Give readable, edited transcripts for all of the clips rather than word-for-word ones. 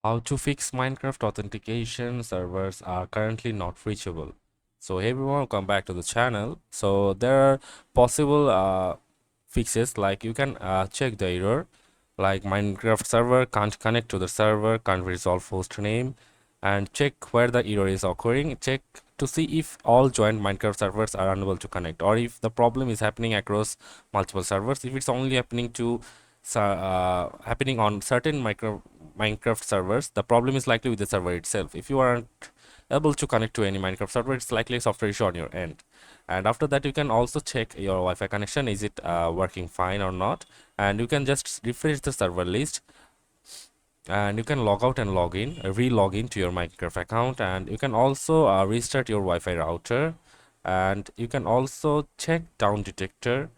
How to fix Minecraft authentication servers are currently not reachable. So hey everyone, welcome back to the channel. So there are possible fixes, like you can check the error, like Minecraft server can't connect to the server, can't resolve host name, and check where the error is occurring. Check to see if all joined Minecraft servers are unable to connect, or if the problem is happening across multiple servers. If it's only happening to happening on certain Minecraft servers, the problem is likely with the server itself. If you aren't able to connect to any Minecraft server, it's likely a software issue on your end. And after that, you can also check your Wi-Fi connection, is it working fine or not, and you can just refresh the server list, and you can log out and log in, re-log in to your Minecraft account, and you can also restart your Wi-Fi router, and you can also check down detector,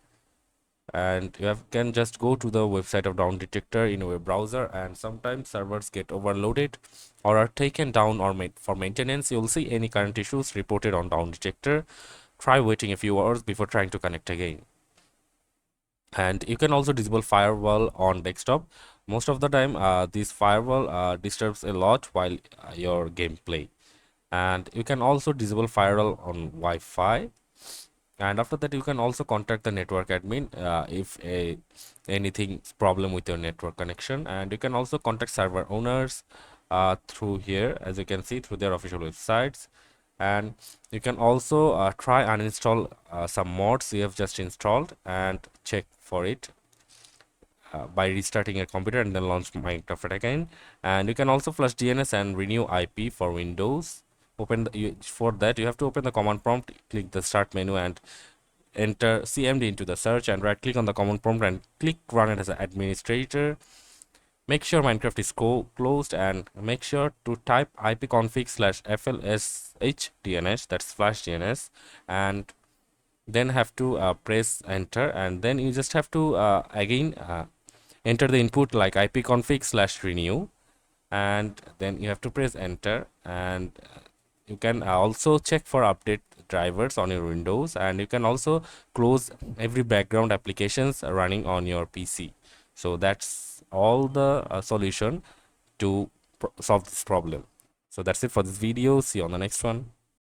and can just go to the website of down detector in your browser. And sometimes servers get overloaded or are taken down or made for maintenance. You'll see any current issues reported on down detector. Try waiting a few hours before trying to connect again. And you can also disable firewall on desktop. Most of the time this firewall disturbs a lot while your gameplay. And you can also disable firewall on Wi-Fi. And after that, you can also contact the network admin if anything problem with your network connection. And you can also contact server owners through here, as you can see, through their official websites. And you can also try uninstall some mods you have just installed and check for it by restarting your computer and then launch Minecraft again. And you can also flush DNS and renew IP for Windows. For that, you have to open the command prompt, click the start menu, and enter CMD into the search, and right click on the command prompt and click run it as an administrator. Make sure Minecraft is closed, and make sure to type ipconfig/flshdns, that's flash DNS, and then have to press enter. And then you just have to again enter the input like ipconfig/renew, and then you have to press enter. And you can also check for update drivers on your Windows, and you can also close every background applications running on your PC. So that's all the solution to solve this problem. So that's it for this video. See you on the next one.